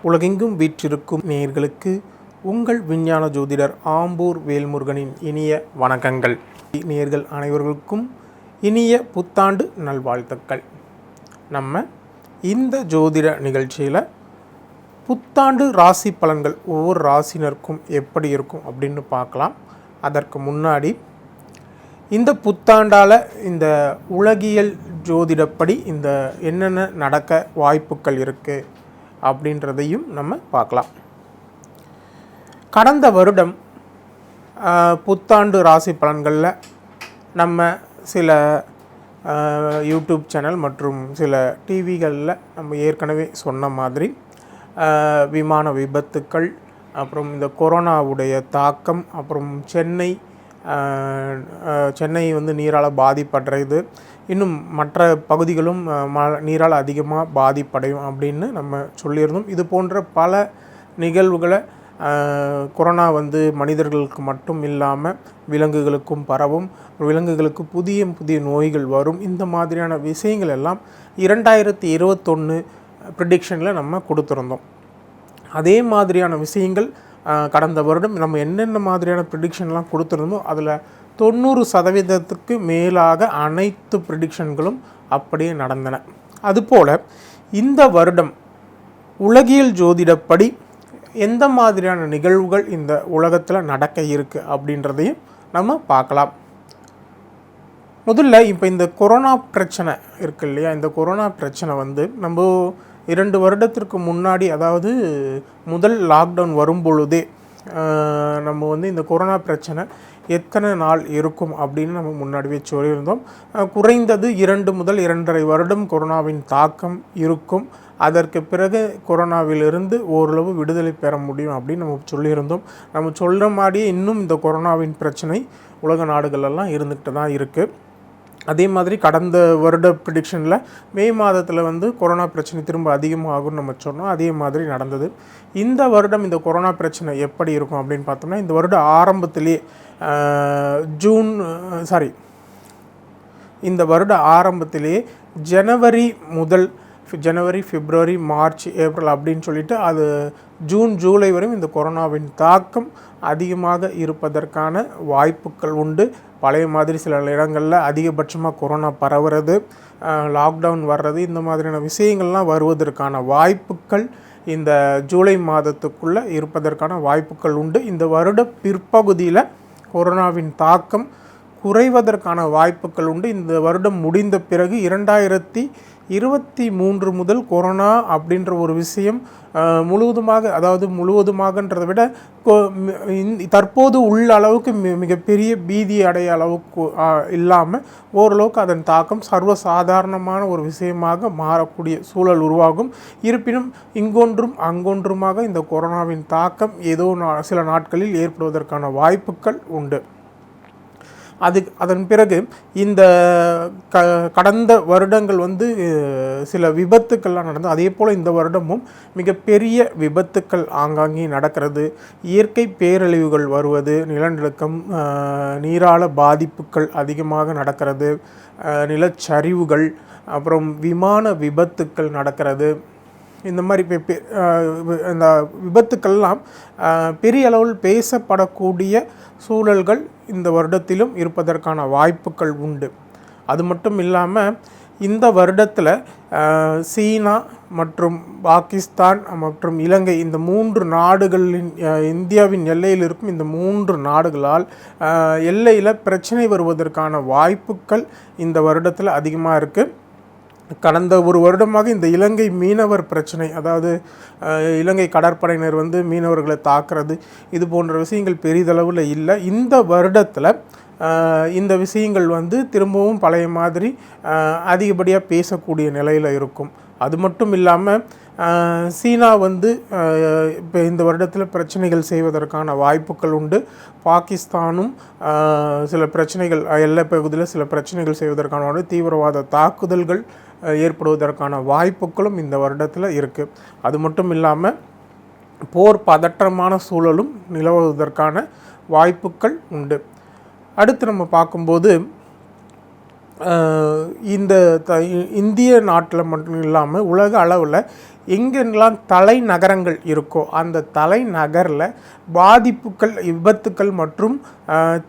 உலகெங்கும் வீற்றிருக்கும் நேயர்களுக்கு உங்கள் விஞ்ஞான ஜோதிடர் ஆம்பூர் வேல்முருகனின் இனிய வணக்கங்கள். நேயர்கள் அனைவர்களுக்கும் இனிய புத்தாண்டு நல்வாழ்த்துக்கள். நம்ம இந்த ஜோதிட நிகழ்ச்சியில் புத்தாண்டு ராசி பலன்கள் ஒவ்வொரு ராசினருக்கும் எப்படி இருக்கும் அப்படின்னு பார்க்கலாம். அதற்கு முன்னாடி இந்த புத்தாண்டால் இந்த உலகியல் ஜோதிடப்படி இந்த என்னென்ன நடக்க வாய்ப்புகள் இருக்குது அப்படின்றதையும் நம்ம பார்க்கலாம். கடந்த வருடம் புத்தாண்டு ராசி பலன்களில் நம்ம சில யூடியூப் சேனல் மற்றும் சில டிவிகளில் நம்ம ஏற்கனவே சொன்ன மாதிரி விமான விபத்துக்கள், அப்புறம் இந்த கொரோனாவுடைய தாக்கம், அப்புறம் சென்னை வந்து நீரால் பாதிப்படைகிறது, இன்னும் மற்ற பகுதிகளும் நீரால் அதிகமாக பாதிப்படையும் அப்படின்னு நம்ம சொல்லியிருந்தோம். இது போன்ற பல நிகழ்வுகளை கொரோனா வந்து மனிதர்களுக்கு மட்டும் இல்லாமல் விலங்குகளுக்கும் பரவும், விலங்குகளுக்கு புதிய நோய்கள் வரும், இந்த மாதிரியான விஷயங்கள் எல்லாம் 2021 ப்ரிடிக்ஷனில் நம்ம கொடுத்துருந்தோம். அதே மாதிரியான விஷயங்கள் கடந்த வருடம் நம்ம என்னென்ன மாதிரியான ப்ரிடிக்ஷன்லாம் கொடுத்துருந்தோமோ அதில் 90% மேலாக அனைத்து ப்ரிடிக்ஷன்களும் அப்படியே நடந்தன. அதுபோல் இந்த வருடம் உலகியல் ஜோதிடப்படி எந்த மாதிரியான நிகழ்வுகள் இந்த உலகத்தில் நடக்க இருக்குது அப்படின்றதையும் நம்ம பார்க்கலாம். முதல்ல இப்போ இந்த கொரோனா பிரச்சனை இருக்குது இல்லையா, இந்த கொரோனா பிரச்சனை வந்து நம்ம 2 வருடத்திற்கு முன்னாடி, அதாவது முதல் லாக்டவுன் வரும் பொழுதே நம்ம வந்து இந்த கொரோனா பிரச்சனை எத்தனை நாள் இருக்கும் அப்படின்னு நம்ம முன்னாடியே சொல்லியிருந்தோம். குறைந்தது 2 முதல் 2.5 வருடம் கொரோனாவின் தாக்கம் இருக்கும். அதற்கு பிறகு கொரோனாவிலிருந்து ஓரளவு விடுதலை பெற முடியும் அப்படின்னு நம்ம சொல்லியிருந்தோம். நம்ம சொல்கிற மாதிரியே இன்னும் இந்த கொரோனாவின் பிரச்சனை உலக நாடுகளெல்லாம் இருந்துகிட்டு தான் இருக்குது. அதே மாதிரி கடந்த வருட ப்ரிடிக்ஷனில் மே மாதத்தில் வந்து கொரோனா பிரச்சனை திரும்ப அதிகமாகும்னு நம்ம சொன்னோம். அதே மாதிரி நடந்தது. இந்த வருடம் இந்த கொரோனா பிரச்சனை எப்படி இருக்கும் அப்படின்னு பார்த்தோம்னா, இந்த வருட ஆரம்பத்திலே இந்த வருட ஆரம்பத்திலே ஜனவரி, பிப்ரவரி, மார்ச், ஏப்ரல் அப்படின்னு சொல்லிட்டு அது ஜூன், ஜூலை வரையும் இந்த கொரோனாவின் தாக்கம் அதிகமாக இருப்பதற்கான வாய்ப்புகள் உண்டு. பழைய மாதிரி சில இடங்களில் அதிகபட்சமாக கொரோனா பரவுறது, லாக்டவுன் வர்றது, இந்த மாதிரியான விஷயங்கள்லாம் வருவதற்கான வாய்ப்புகள் இந்த ஜூலை மாதத்துக்குள்ளே இருப்பதற்கான வாய்ப்புகள் உண்டு. இந்த வருட பிற்பகுதியில் கொரோனாவின் தாக்கம் குறைவதற்கான வாய்ப்புகள் உண்டு. இந்த வருடம் முடிந்த பிறகு 2023 முதல் கொரோனா அப்படின்ற ஒரு விஷயம் முழுவதுமாகன்றதை விட தற்போது உள்ள அளவுக்கு மிகப்பெரிய பீதி அடைய அளவுக்கு இல்லாமல் ஓரளவுக்கு அதன் தாக்கம் சர்வசாதாரணமான ஒரு விஷயமாக மாறக்கூடிய சூழல் உருவாகும். இருப்பினும் இங்கொன்றும் அங்கொன்றுமாக இந்த கொரோனாவின் தாக்கம் ஏதோ சில நாட்களில் ஏற்படுவதற்கான வாய்ப்புகள் உண்டு. அதன் பிறகு இந்த கடந்த வருடங்கள் வந்து சில விபத்துக்கள்லாம் நடந்தது. அதே போல் இந்த வருடமும் மிகப்பெரிய விபத்துக்கள் ஆங்காங்கே நடக்கிறது. இயற்கை பேரழிவுகள் வருவது, நிலநடுக்கம், நீரால பாதிப்புகள் அதிகமாக நடக்கிறது, நிலச்சரிவுகள், அப்புறம் விமான விபத்துக்கள் நடக்கிறது. இந்த மாதிரி இந்த விபத்துக்கள்லாம் பெரிய அளவில் பேசப்படக்கூடிய சூழல்கள் இந்த வருடத்திலும் இருப்பதற்கான வாய்ப்புகள் உண்டு. அது மட்டும் இல்லாமல் இந்த வருடத்தில் சீனா மற்றும் பாகிஸ்தான் மற்றும் இலங்கை, இந்த 3 நாடுகளின் இந்தியாவின் எல்லையில் இருக்கும் இந்த 3 நாடுகளால் எல்லையில் பிரச்சனை வருவதற்கான வாய்ப்புகள் இந்த வருடத்தில் அதிகமாக இருக்குது. கடந்த ஒரு வருடமாக இந்த இலங்கை மீனவர் பிரச்சனை, அதாவது இலங்கை கடற்படையினர் வந்து மீனவர்களை தாக்குறது, இது போன்ற விஷயங்கள் பெரிதளவில் இல்லை. இந்த வருடத்தில் இந்த விஷயங்கள் வந்து திரும்பவும் பழைய மாதிரி அதிகப்படியாக பேசக்கூடிய நிலையில் இருக்கும். அது மட்டும் இல்லாமல் சீனா வந்து இப்போ இந்த வருடத்தில் பிரச்சனைகள் செய்வதற்கான வாய்ப்புகள் உண்டு. பாகிஸ்தானும் சில பிரச்சனைகள், எல்லை பகுதியில் சில பிரச்சனைகள் செய்வதற்கான தீவிரவாத தாக்குதல்கள் ஏற்படுவதற்கான வாய்ப்புகளும் இந்த வருடத்தில் இருக்குது. அது மட்டும் இல்லாமல் போர் பதற்றமான சூழலும் நிலவுவதற்கான வாய்ப்புகள் உண்டு. அடுத்து நம்ம பார்க்கும்போது இந்த இந்திய நாட்டில் மட்டும் இல்லாமல் உலக அளவில் எங்கெல்லாம் தலைநகரங்கள் இருக்கோ அந்த தலைநகரில் பாதிப்புகள், விபத்துக்கள் மற்றும்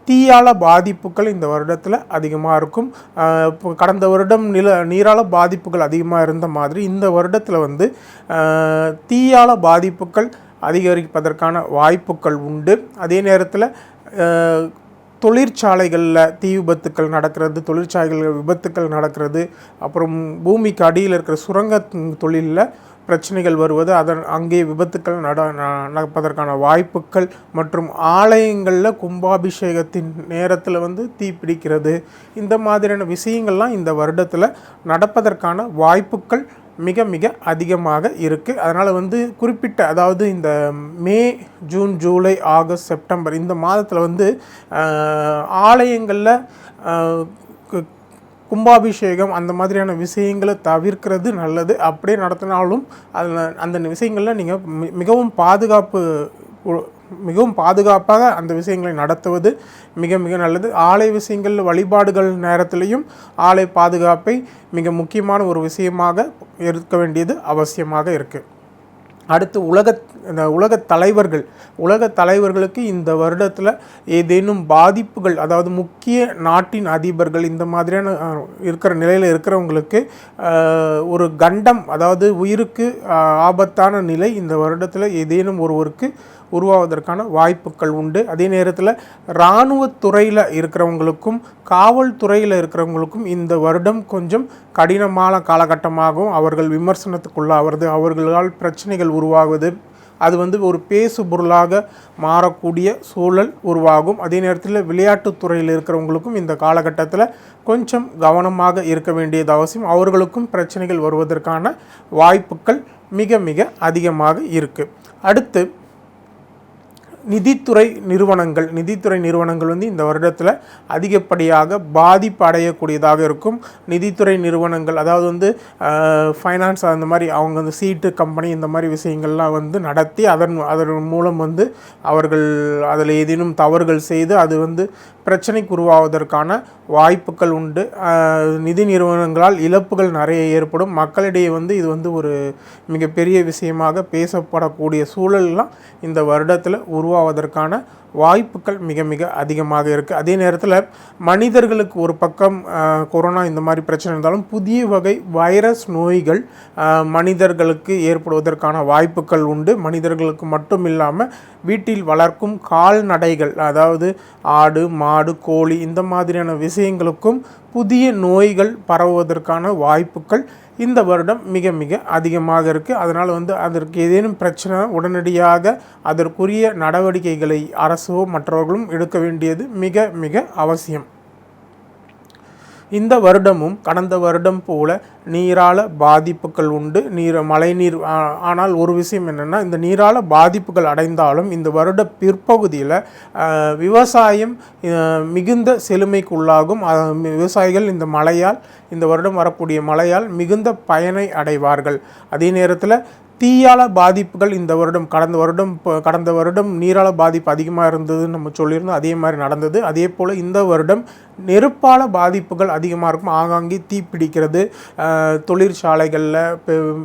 தீயால பாதிப்புகள் இந்த வருடத்தில் அதிகமாக இருக்கும். இப்போ கடந்த வருடம் நீரால பாதிப்புகள் அதிகமாக இருந்த மாதிரி இந்த வருடத்தில் வந்து தீயால பாதிப்புகள் அதிகரிப்பதற்கான வாய்ப்புகள் உண்டு. அதே நேரத்தில் தொழிற்சாலைகளில் தீ விபத்துக்கள் நடக்கிறது, தொழிற்சாலைகளில் விபத்துக்கள் நடக்கிறது, அப்புறம் பூமிக்கு அடியில் இருக்கிற சுரங்க தொழிலில் பிரச்சனைகள் வருவது, அங்கே விபத்துக்கள் நடப்பதற்கான வாய்ப்புகள் மற்றும் ஆலயங்களில் கும்பாபிஷேகத்தின் நேரத்தில் வந்து தீப்பிடிக்கிறது, இந்த மாதிரியான விஷயங்கள்லாம் இந்த வருடத்தில் நடப்பதற்கான வாய்ப்புகள் மிக மிக அதிகமாக இருக்குது. அதனால் வந்து குறிப்பிட்ட, அதாவது இந்த மே, ஜூன், ஜூலை, ஆகஸ்ட், செப்டம்பர் இந்த மாதத்தில் வந்து ஆலயங்களில் கும்பாபிஷேகம் அந்த மாதிரியான விஷயங்களை தவிர்க்கிறது நல்லது. அப்படியே நடத்தினாலும் அதில் அந்த விஷயங்களில் நீங்கள் மிகவும் பாதுகாப்பாக அந்த விஷயங்களை நடத்துவது மிக மிக நல்லது. ஆலய விஷயங்கள், வழிபாடுகள் நேரத்திலையும் ஆலய பாதுகாப்பை மிக முக்கியமான ஒரு விஷயமாக இருக்க வேண்டியது அவசியமாக இருக்குது. அடுத்து உலக தலைவர்களுக்கு இந்த வருடத்தில் ஏதேனும் பாதிப்புகள், அதாவது முக்கிய நாட்டின் அதிபர்கள் இந்த மாதிரியான இருக்கிற நிலையில் இருக்கிறவங்களுக்கு ஒரு கண்டம், அதாவது உயிருக்கு ஆபத்தான நிலை இந்த வருடத்தில் ஏதேனும் ஒருவருக்கு உருவாவதற்கான வாய்ப்புகள் உண்டு. அதே நேரத்தில் இராணுவத்துறையில் இருக்கிறவங்களுக்கும் காவல்துறையில் இருக்கிறவங்களுக்கும் இந்த வருடம் கொஞ்சம் கடினமான காலகட்டமாகவும், அவர்கள் விமர்சனத்துக்குள்ளாவது, அவர்களால் பிரச்சனைகள் உருவாகுவது, அது வந்து ஒரு பேசு பொருளாக மாறக்கூடிய சூழல் உருவாகும். அதே நேரத்தில் விளையாட்டுத்துறையில் இருக்கிறவங்களுக்கும் இந்த காலகட்டத்தில் கொஞ்சம் கவனமாக இருக்க வேண்டியது அவசியம். அவர்களுக்கும் பிரச்சனைகள் வருவதற்கான வாய்ப்புகள் மிக மிக அதிகமாக இருக்குது. அடுத்து நிதித்துறை நிறுவனங்கள் வந்து இந்த வருடத்தில் அதிகப்படியாக பாதிப்பு அடையக்கூடியதாக இருக்கும். நிதித்துறை நிறுவனங்கள், அதாவது வந்து ஃபைனான்ஸ் அந்த மாதிரி அவங்க வந்து சீட்டு கம்பெனி இந்த மாதிரி விஷயங்கள்லாம் வந்து நடத்தி அதன் மூலம் வந்து அவர்கள் அதில் ஏதேனும் தவறுகள் செய்து அது வந்து பிரச்சனைக்கு உருவாவதற்கான வாய்ப்புகள் உண்டு. நிதி நிறுவனங்களால் இழப்புகள் நிறைய ஏற்படும். மக்களிடையே வந்து இது வந்து ஒரு மிகப்பெரிய விஷயமாக பேசப்படக்கூடிய சூழல்லாம் இந்த வருடத்தில் உருவாவதற்கான வாய்ப்புகள் மிக மிக அதிகமாக இருக்குது. அதே நேரத்தில் மனிதர்களுக்கு ஒரு பக்கம் கொரோனா இந்த மாதிரி பிரச்சனை இருந்தாலும் புதிய வகை வைரஸ் நோய்கள் மனிதர்களுக்கு ஏற்படுவதற்கான வாய்ப்புகள் உண்டு. மனிதர்களுக்கு மட்டும் இல்லாமல் வீட்டில் வளர்க்கும் கால்நடைகள், அதாவது ஆடு, மாடு, கோழி இந்த மாதிரியான விஷயங்களுக்கும் புதிய நோய்கள் பரவுவதற்கான வாய்ப்புகள் இந்த வருடம் மிக மிக அதிகமாக இருக்குது. அதனால் வந்து அதற்கு ஏதேனும் பிரச்சனை உடனடியாக அதற்குரிய நடவடிக்கைகளை அரசோ மற்றவர்களும் எடுக்க வேண்டியது மிக மிக அவசியம். இந்த வருடமும் கடந்த வருடம் போல நீரால பாதிப்புகள் உண்டு. மழைநீர். ஆனால் ஒரு விஷயம் என்னென்னா, இந்த நீரால பாதிப்புகள் அடைந்தாலும் இந்த வருட பிற்பகுதியில் விவசாயம் மிகுந்த செழுமைக்குள்ளாகும். விவசாயிகள் இந்த வருடம் வரக்கூடிய மழையால் மிகுந்த பயனை அடைவார்கள். அதே நேரத்தில் தீயால பாதிப்புகள் இந்த வருடம் கடந்த வருடம் நீரால பாதிப்பு அதிகமாக இருந்ததுன்னு நம்ம சொல்லியிருந்தோம். அதே மாதிரி நடந்தது. அதே போல் இந்த வருடம் நெருப்பால பாதிப்புகள் அதிகமாக இருக்கும். ஆங்காங்கே தீப்பிடிக்கிறது, தொழிற்சாலைகளில்,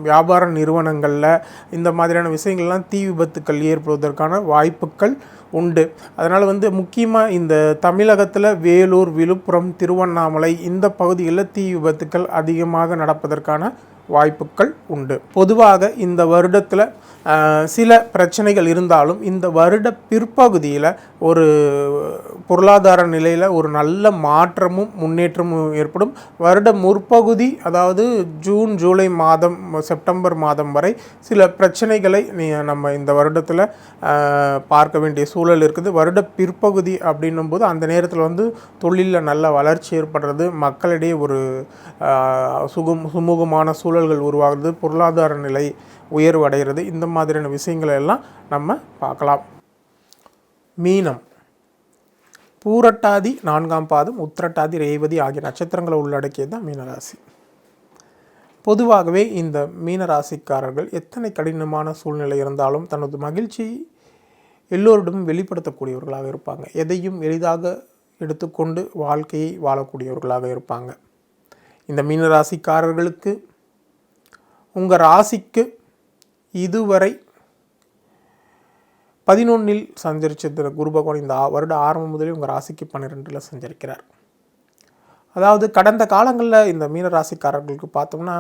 வியாபார நிறுவனங்களில் இந்த மாதிரியான விஷயங்கள்லாம் தீ விபத்துக்கள் ஏற்படுவதற்கான வாய்ப்புகள் உண்டு. அதனால் வந்து முக்கியமாக இந்த தமிழகத்தில் வேலூர், விழுப்புரம், திருவண்ணாமலை இந்த பகுதிகளில் தீ விபத்துக்கள் அதிகமாக நடப்பதற்கான வாய்ப்புகள் உண்டு. பொதுவாக இந்த வருடத்தில் சில பிரச்சனைகள் இருந்தாலும் இந்த வருட பிற்பகுதியில் ஒரு பொருளாதார நிலையில் ஒரு நல்ல மாற்றமும் முன்னேற்றமும் ஏற்படும். வருட முற்பகுதி, அதாவது ஜூன், ஜூலை மாதம், செப்டம்பர் மாதம் வரை சில பிரச்சனைகளை நம்ம இந்த வருடத்தில் பார்க்க வேண்டிய சூழல் இருக்குது. வருட பிற்பகுதி அப்படின்னும் போது அந்த நேரத்தில் வந்து தொழிலில் நல்ல வளர்ச்சி ஏற்படுறது, மக்களிடையே ஒரு சுமூகமான சூழல்கள் உருவாகிறது, பொருளாதார நிலை உயர்வு அடைகிறது, இந்த மாதிரியான விஷயங்களை எல்லாம் நம்ம பார்க்கலாம். மீனம், பூரட்டாதி 4ஆம் பாதம், உத்திரட்டாதி, ரேவதி ஆகிய நட்சத்திரங்களை உள்ளடக்கியது தான் மீனராசி. பொதுவாகவே இந்த மீனராசிக்காரர்கள் எத்தனை கடினமான சூழ்நிலை இருந்தாலும் தனது மகிழ்ச்சி எல்லோரிடமும் வெளிப்படுத்தக்கூடியவர்களாக இருப்பாங்க. எதையும் எளிதாக எடுத்துக்கொண்டு வாழ்க்கையை வாழக்கூடியவர்களாக இருப்பாங்க. இந்த மீனராசிக்காரர்களுக்கு உங்கள் ராசிக்கு இதுவரை 11 சஞ்சரிச்ச குரு பகவான் இந்த வருட ஆரம்பம் முதலே உங்கள் ராசிக்கு 12 சஞ்சரிக்கிறார். அதாவது கடந்த காலங்களில் இந்த மீனராசிக்காரர்களுக்கு பார்த்தோம்னா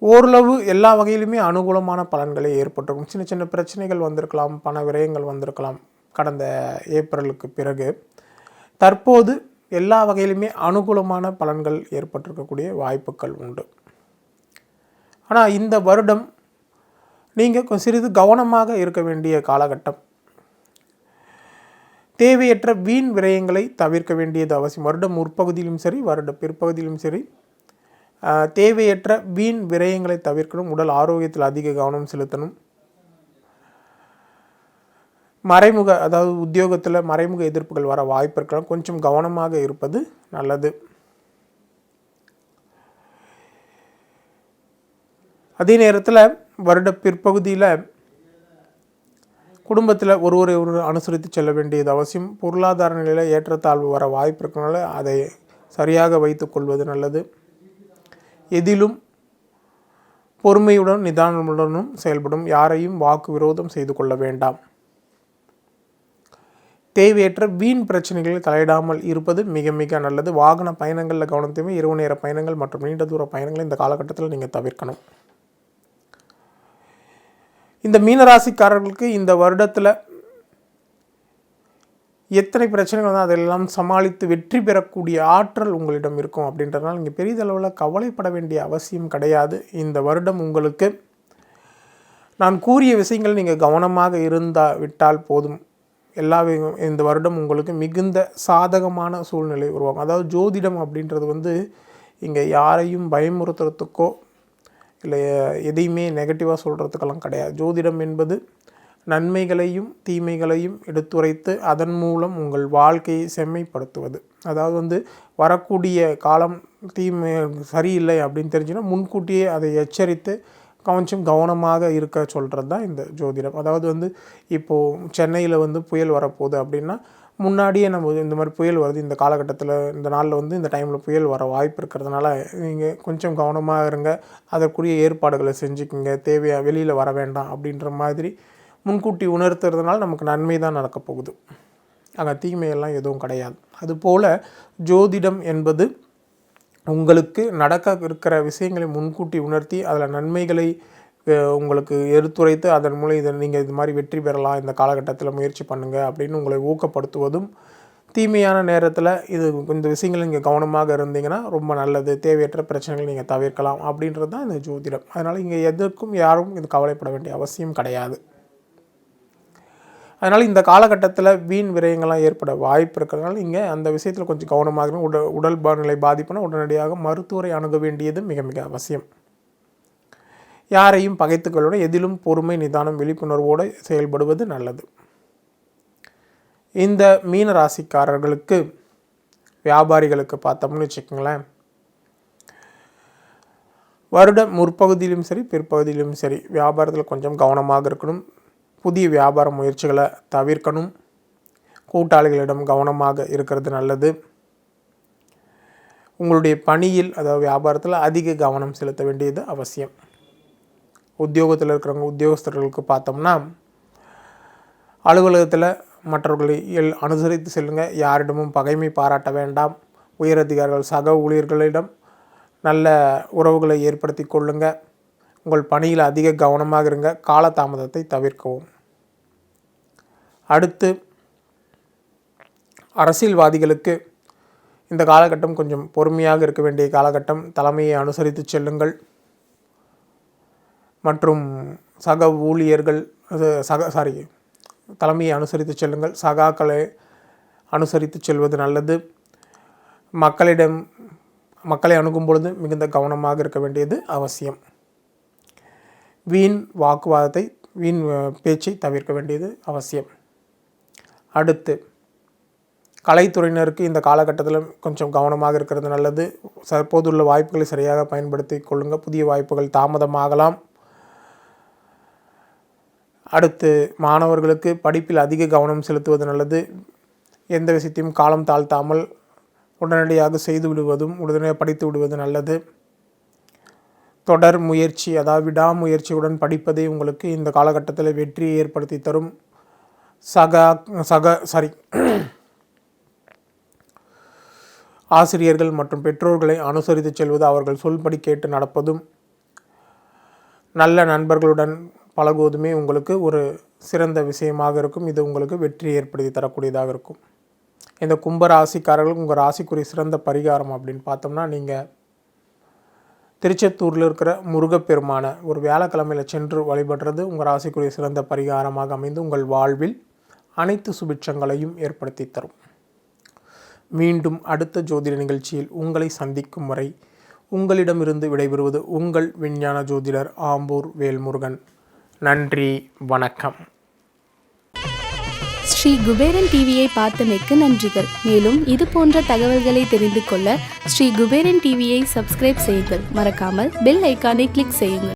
ஓரளவு எல்லா வகையிலுமே அனுகூலமான பலன்களே ஏற்பட்டிருக்கும். சின்ன சின்ன பிரச்சனைகள் வந்திருக்கலாம், பண விரயங்கள் வந்திருக்கலாம் கடந்த ஏப்ரலுக்கு பிறகு. தற்போது எல்லா வகையிலுமே அனுகூலமான பலன்கள் ஏற்பட்டிருக்கக்கூடிய வாய்ப்புகள் உண்டு. ஆனால் இந்த வருடம் நீங்கள் சிறிது கவனமாக இருக்க வேண்டிய காலகட்டம். தேவையற்ற வீண் விரயங்களை தவிர்க்க வேண்டியது அவசியம். வருடம் முற்பகுதியிலும் சரி, வருட பிற்பகுதியிலும் சரி, தேவையற்ற வீண் விரயங்களை தவிர்க்கணும். உடல் ஆரோக்கியத்தில் அதிக கவனம் செலுத்தணும். மறைமுக, அதாவது உத்தியோகத்தில் மறைமுக எதிர்ப்புகள் வர வாய்ப்பு இருக்கலாம். கொஞ்சம் கவனமாக இருப்பது நல்லது. அதே நேரத்தில் வருட பிற்பகுதியில் குடும்பத்தில் ஒருவரை அனுசரித்து செல்ல வேண்டியது அவசியம். பொருளாதார நிலையில் ஏற்றத்தாழ்வு வர வாய்ப்பு இருக்கிறனால அதை சரியாக வைத்து கொள்வது நல்லது. எதிலும் பொறுமையுடன் நிதானமுடனும் செயல்படும். யாரையும் வாக்கு விரோதம் செய்து கொள்ள வேண்டாம். தேவையற்ற வீண் பிரச்சனைகளில் தலையிடாமல் இருப்பது மிக மிக நல்லது. வாகன பயணங்களில் கவனம் தேவை. இரவு நேர பயணங்கள் மற்றும் நீண்ட தூர பயணங்களை இந்த காலகட்டத்தில் நீங்கள் தவிர்க்கணும். இந்த மீனராசிக்காரர்களுக்கு இந்த வருடத்தில் எத்தனை பிரச்சனைகள் வந்தால் அதெல்லாம் சமாளித்து வெற்றி பெறக்கூடிய ஆற்றல் உங்களிடம் இருக்கும். அப்படின்றதுனால நீங்கள் பெரிதளவில் கவலைப்பட வேண்டிய அவசியம் கிடையாது. இந்த வருடம் உங்களுக்கு நான் கூறிய விஷயங்கள் நீங்கள் கவனமாக விட்டால் போதும். இந்த வருடம் உங்களுக்கு மிகுந்த சாதகமான சூழ்நிலை உருவாகும். அதாவது ஜோதிடம் அப்படின்றது இங்கே யாரையும் பயமுறுத்துறதுக்கோ இல்லை எதையுமே நெகட்டிவாக சொல்கிறதுக்கெல்லாம் கிடையாது. ஜோதிடம் என்பது நன்மைகளையும் தீமைகளையும் எடுத்துரைத்து அதன் மூலம் உங்கள் வாழ்க்கையை செம்மைப்படுத்துவது. அதாவது வரக்கூடிய காலம் தீமை சரியில்லை அப்படின்னு தெரிஞ்சுன்னா முன்கூட்டியே அதை எச்சரித்து கொஞ்சம் கவனமாக இருக்க சொல்கிறது தான் இந்த ஜோதிடம். அதாவது இப்போது சென்னையில் புயல் வரப்போகுது அப்படின்னா முன்னாடியே நம்ம இந்த மாதிரி புயல் வருது, இந்த காலகட்டத்தில் இந்த நாளில் இந்த டைமில் புயல் வர வாய்ப்பு இருக்கிறதுனால நீங்கள் கொஞ்சம் கவனமாக இருங்க, அதற்குரிய ஏற்பாடுகளை செஞ்சுக்குங்க, தேவையாக வெளியில் வர வேண்டாம் அப்படின்ற மாதிரி முன்கூட்டி உணர்த்துறதுனால நமக்கு நன்மை தான் நடக்க போகுது. அங்கே தீமையெல்லாம் எதுவும் கிடையாது. அதுபோல் ஜோதிடம் என்பது உங்களுக்கு நடக்க இருக்கிற விஷயங்களை முன்கூட்டி உணர்த்தி அதில் நன்மைகளை உங்களுக்கு எடுத்துரைத்து அதன் மூலம் நீங்கள் இது மாதிரி வெற்றி பெறலாம், இந்த காலகட்டத்தில் முயற்சி பண்ணுங்கள் அப்படின்னு உங்களை ஊக்கப்படுத்துவதும், தீமையான நேரத்தில் இந்த விஷயங்கள் நீங்கள் கவனமாக இருந்தீங்கன்னா ரொம்ப நல்லது, தேவையற்ற பிரச்சனைகள் நீங்கள் தவிர்க்கலாம் அப்படின்றது தான் இந்த ஜோதிடம். அதனால் இங்கே எதற்கும் யாரும் இது கவலைப்பட வேண்டிய அவசியம் கிடையாது. அதனால் இந்த காலகட்டத்தில் வீண் விரயங்கள்லாம் ஏற்பட வாய்ப்பு இருக்கிறதுனால இங்கே அந்த விஷயத்தில் கொஞ்சம் கவனமாக உடல் நிலை பாதிப்புனா உடனடியாக மருத்துவரை அணுக வேண்டியது மிக மிக அவசியம். யாரையும் பகைத்துக்கொள்ள எதிலும் பொறுமை நிதானம் விழிப்புணர்வோடு செயல்படுவது நல்லது. இந்த மீன ராசிக்காரர்களுக்கு வியாபாரிகளுக்கு பார்த்தோம்னு வச்சுக்கோங்களேன், வருட முற்பகுதியிலும் சரி பிற்பகுதியிலும் சரி வியாபாரத்தில் கொஞ்சம் கவனமாக இருக்கணும். புதிய வியாபார முயற்சிகளை தவிர்க்கணும். கூட்டாளிகளிடம் கவனமாக இருக்கிறது நல்லது. உங்களுடைய பணியில், அதாவது வியாபாரத்தில் அதிக கவனம் செலுத்த வேண்டியது அவசியம். உத்தியோகத்தில் இருக்கிறவங்க உத்தியோகஸ்தர்களுக்கு பார்த்தோம்னா அலுவலகத்தில் மற்றவர்களை அனுசரித்து செல்லுங்கள். யாரிடமும் பகைமை பாராட்ட வேண்டாம். உயரதிகாரிகள் சக ஊழியர்களிடம் நல்ல உறவுகளை ஏற்படுத்தி கொள்ளுங்கள். உங்கள் பணியில் அதிக கவனமாக இருங்க. காலதாமதத்தை தவிர்க்கவும். அடுத்து அரசியல்வாதிகளுக்கு இந்த காலகட்டம் கொஞ்சம் பொறுமையாக இருக்க வேண்டிய காலகட்டம். தலைமையை அனுசரித்து செல்லுங்கள். மற்றும் சக ஊழியர்கள் தலைமையை அனுசரித்து செல்லுங்கள். சகாக்களை அனுசரித்து செல்வது நல்லது. மக்களை அணுகும் பொழுது மிகுந்த கவனமாக இருக்க வேண்டியது அவசியம். வீண் வாக்குவாதத்தை வீண் பேச்சை தவிர்க்க வேண்டியது அவசியம். அடுத்து கலைத்துறையினருக்கு இந்த காலகட்டத்தில் கொஞ்சம் கவனமாக இருக்கிறது நல்லது. தற்போதுள்ள வாய்ப்புகளை சரியாக பயன்படுத்தி கொள்ளுங்கள். புதிய வாய்ப்புகள் தாமதமாகலாம். அடுத்து மாணவர்களுக்கு படிப்பில் அதிக கவனம் செலுத்துவது நல்லது. எந்த விஷயத்தையும் காலம் தாழ்த்தாமல் உடனடியாக செய்து விடுவதும் உடனடியாக படித்து விடுவது நல்லது. தொடர் முயற்சி, அதாவது விடாமுயற்சியுடன் படிப்பதே உங்களுக்கு இந்த காலகட்டத்தில் வெற்றியை ஏற்படுத்தி தரும். ஆசிரியர்கள் மற்றும் பெற்றோர்களை அனுசரித்து செல்வது, அவர்கள் சொல்படி கேட்டு நடப்பதும், நல்ல நண்பர்களுடன் பழகுவதுமே உங்களுக்கு ஒரு சிறந்த விஷயமாக இருக்கும். இது உங்களுக்கு வெற்றி ஏற்படுத்தி தரக்கூடியதாக இருக்கும். இந்த கும்பராசிக்காரர்கள் உங்கள் ராசிக்குரிய சிறந்த பரிகாரம் அப்படின்னு பார்த்தோம்னா, நீங்கள் திருச்செத்தூரில் இருக்கிற முருகப்பெருமான ஒரு வியாழக்கிழமையில் சென்று வழிபடுறது உங்கள் ராசிக்குரிய சிறந்த பரிகாரமாக அமைந்து உங்கள் வாழ்வில் அனைத்து சுபிட்சங்களையும் ஏற்படுத்தி தரும். மீண்டும் அடுத்த ஜோதிட நிகழ்ச்சியில் உங்களை சந்திக்கும் வரை உங்களிடமிருந்து விடைபெறுவது உங்கள் விஞ்ஞான ஜோதிடர் ஆம்பூர் வேல்முருகன். நன்றி, வணக்கம். ஸ்ரீ குபேரன் டிவியை பார்த்தமைக்கு நன்றிகள். மேலும் இது போன்ற தகவல்களை தெரிந்து கொள்ள ஸ்ரீ குபேரன் டிவியை சப்ஸ்கிரைப் செய்யுங்கள். மறக்காமல் பெல் ஐக்கானை கிளிக் செய்யுங்கள்.